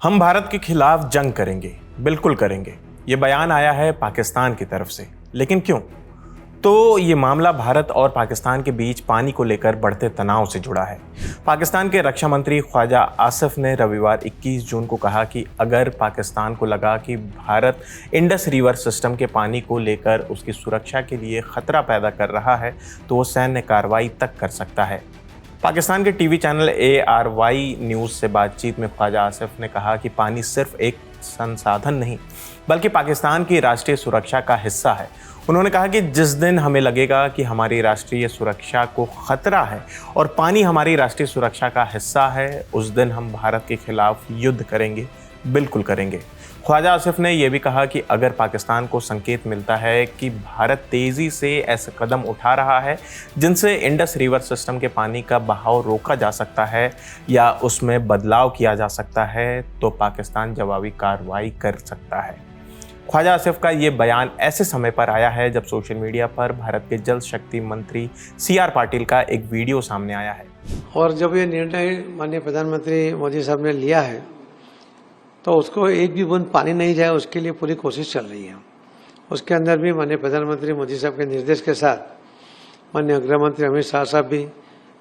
हम भारत के खिलाफ जंग करेंगे, बिल्कुल करेंगे। ये बयान आया है पाकिस्तान की तरफ से, लेकिन क्यों? तो ये मामला भारत और पाकिस्तान के बीच पानी को लेकर बढ़ते तनाव से जुड़ा है। पाकिस्तान के रक्षा मंत्री ख्वाजा आसिफ ने रविवार 21 जून को कहा कि अगर पाकिस्तान को लगा कि भारत इंडस रिवर सिस्टम के पानी को लेकर उसकी सुरक्षा के लिए खतरा पैदा कर रहा है तो वो सैन्य कार्रवाई तक कर सकता है। पाकिस्तान के टीवी चैनल ARY न्यूज़ से बातचीत में ख्वाजा आसिफ ने कहा कि पानी सिर्फ एक संसाधन नहीं बल्कि पाकिस्तान की राष्ट्रीय सुरक्षा का हिस्सा है। उन्होंने कहा कि जिस दिन हमें लगेगा कि हमारी राष्ट्रीय सुरक्षा को खतरा है और पानी हमारी राष्ट्रीय सुरक्षा का हिस्सा है, उस दिन हम भारत के खिलाफ युद्ध करेंगे, बिल्कुल करेंगे। ख्वाजा आसिफ ने यह भी कहा कि अगर पाकिस्तान को संकेत मिलता है कि भारत तेज़ी से ऐसे कदम उठा रहा है जिनसे इंडस रिवर सिस्टम के पानी का बहाव रोका जा सकता है या उसमें बदलाव किया जा सकता है, तो पाकिस्तान जवाबी कार्रवाई कर सकता है। ख्वाजा आसिफ का ये बयान ऐसे समय पर आया है जब सोशल मीडिया पर भारत के जल शक्ति मंत्री CR पाटिल का एक वीडियो सामने आया है। और जब ये निर्णय माननीय प्रधानमंत्री मोदी साहब ने लिया है तो उसको एक भी बूंद पानी नहीं जाए उसके लिए पूरी कोशिश चल रही है। उसके अंदर भी माननीय प्रधानमंत्री मोदी साहब के निर्देश के साथ माननीय गृह मंत्री अमित शाह साहब भी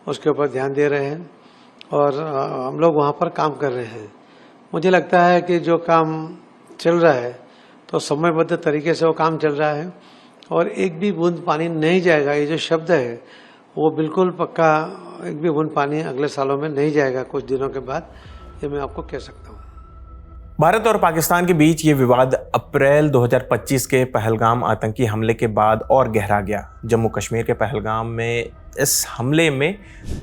उसके ऊपर ध्यान दे रहे हैं और हम लोग वहाँ पर काम कर रहे हैं। मुझे लगता है कि जो काम चल रहा है तो समयबद्ध तरीके से वो काम चल रहा है और एक भी बूंद पानी नहीं जाएगा, ये जो शब्द है वो बिल्कुल पक्का, एक भी बूंद पानी अगले सालों में नहीं जाएगा कुछ दिनों के बाद, ये मैं आपको कह सकता हूँ। भारत और पाकिस्तान के बीच ये विवाद अप्रैल 2025 के पहलगाम आतंकी हमले के बाद और गहरा गया। जम्मू कश्मीर के पहलगाम में इस हमले में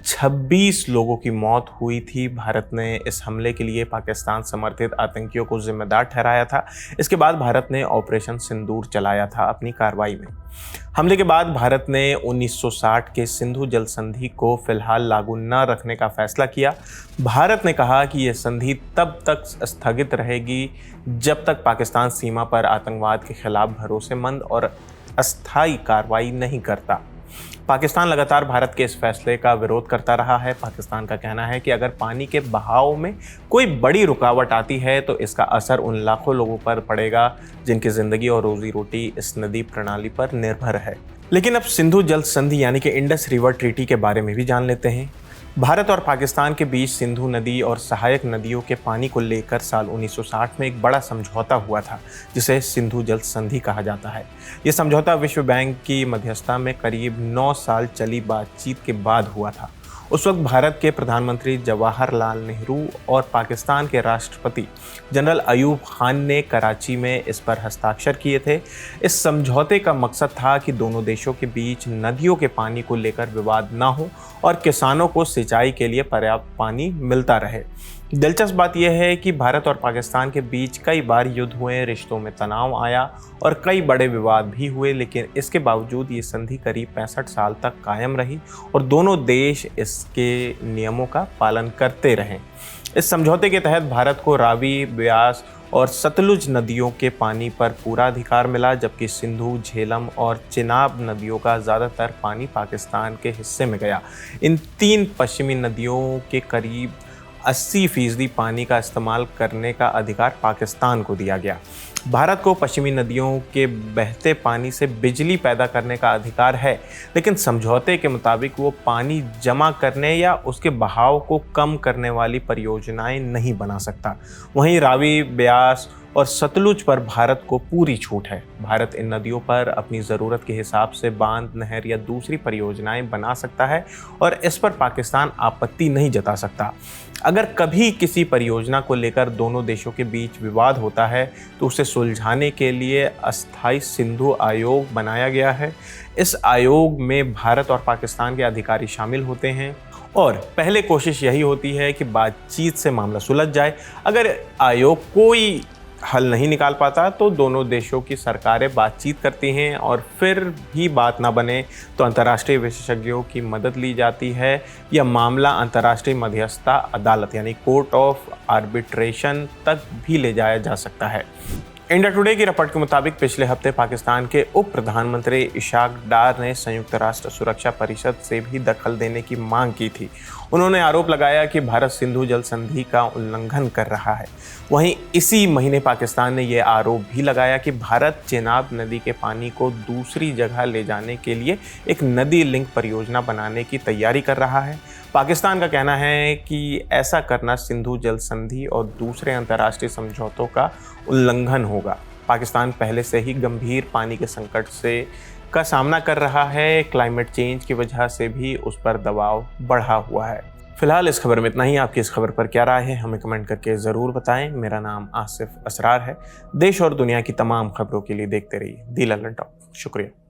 26 लोगों की मौत हुई थी। भारत ने इस हमले के लिए पाकिस्तान समर्थित आतंकियों को जिम्मेदार ठहराया था। इसके बाद भारत ने ऑपरेशन सिंदूर चलाया था अपनी कार्रवाई में। हमले के बाद भारत ने 1960 के सिंधु जल संधि को फिलहाल लागू न रखने का फैसला किया। भारत ने कहा कि यह संधि तब तक स्थगित रहेगी जब तक पाकिस्तान सीमा पर आतंकवाद के खिलाफ भरोसेमंद और अस्थायी कार्रवाई नहीं करता। पाकिस्तान लगातार भारत के इस फैसले का विरोध करता रहा है। पाकिस्तान का कहना है कि अगर पानी के बहाव में कोई बड़ी रुकावट आती है तो इसका असर उन लाखों लोगों पर पड़ेगा जिनकी जिंदगी और रोजी रोटी इस नदी प्रणाली पर निर्भर है। लेकिन अब सिंधु जल संधि यानी कि इंडस रिवर ट्रीटी के बारे में भी जान लेते हैं। भारत और पाकिस्तान के बीच सिंधु नदी और सहायक नदियों के पानी को लेकर साल 1960 में एक बड़ा समझौता हुआ था जिसे सिंधु जल संधि कहा जाता है। ये समझौता विश्व बैंक की मध्यस्थता में करीब 9 साल चली बातचीत के बाद हुआ था। उस वक्त भारत के प्रधानमंत्री जवाहरलाल नेहरू और पाकिस्तान के राष्ट्रपति जनरल अयूब खान ने कराची में इस पर हस्ताक्षर किए थे। इस समझौते का मकसद था कि दोनों देशों के बीच नदियों के पानी को लेकर विवाद न हो और किसानों को सिंचाई के लिए पर्याप्त पानी मिलता रहे। दिलचस्प बात यह है कि भारत और पाकिस्तान के बीच कई बार युद्ध हुए, रिश्तों में तनाव आया और कई बड़े विवाद भी हुए, लेकिन इसके बावजूद ये संधि करीब 65 साल तक कायम रही और दोनों देश इसके नियमों का पालन करते रहे। इस समझौते के तहत भारत को रावी, ब्यास और सतलुज नदियों के पानी पर पूरा अधिकार मिला, जबकि सिंधु, झेलम और चिनाब नदियों का ज़्यादातर पानी पाकिस्तान के हिस्से में गया। इन 3 पश्चिमी नदियों के करीब 80% पानी का इस्तेमाल करने का अधिकार पाकिस्तान को दिया गया। भारत को पश्चिमी नदियों के बहते पानी से बिजली पैदा करने का अधिकार है, लेकिन समझौते के मुताबिक वो पानी जमा करने या उसके बहाव को कम करने वाली परियोजनाएं नहीं बना सकता। वहीं रावी, ब्यास और सतलुज पर भारत को पूरी छूट है। भारत इन नदियों पर अपनी ज़रूरत के हिसाब से बांध, नहर या दूसरी परियोजनाएं बना सकता है और इस पर पाकिस्तान आपत्ति नहीं जता सकता। अगर कभी किसी परियोजना को लेकर दोनों देशों के बीच विवाद होता है तो उसे सुलझाने के लिए अस्थायी सिंधु आयोग बनाया गया है। इस आयोग में भारत और पाकिस्तान के अधिकारी शामिल होते हैं और पहले कोशिश यही होती है कि बातचीत से मामला सुलझ जाए। अगर आयोग कोई हल नहीं निकाल पाता तो दोनों देशों की सरकारें बातचीत करती हैं और फिर भी बात ना बने तो अंतर्राष्ट्रीय विशेषज्ञों की मदद ली जाती है। यह मामला अंतर्राष्ट्रीय मध्यस्थता अदालत यानी कोर्ट ऑफ आर्बिट्रेशन तक भी ले जाया जा सकता है। इंडिया टुडे की रिपोर्ट के मुताबिक पिछले हफ्ते पाकिस्तान के उप प्रधानमंत्री इशाक डार ने संयुक्त राष्ट्र सुरक्षा परिषद से भी दखल देने की मांग की थी। उन्होंने आरोप लगाया कि भारत सिंधु जल संधि का उल्लंघन कर रहा है। वहीं इसी महीने पाकिस्तान ने यह आरोप भी लगाया कि भारत चेनाब नदी के पानी को दूसरी जगह ले जाने के लिए एक नदी लिंक परियोजना बनाने की तैयारी कर रहा है। पाकिस्तान का कहना है कि ऐसा करना सिंधु जल संधि और दूसरे अंतर्राष्ट्रीय समझौतों का उल्लंघन होगा। पाकिस्तान पहले से ही गंभीर पानी के संकट का सामना कर रहा है। क्लाइमेट चेंज की वजह से भी उस पर दबाव बढ़ा हुआ है। फिलहाल इस खबर में इतना ही। आपकी इस खबर पर क्या राय है हमें कमेंट करके ज़रूर बताएं। मेरा नाम आसिफ असरार है। देश और दुनिया की तमाम खबरों के लिए देखते रहिए दी लल्लन टॉक। शुक्रिया।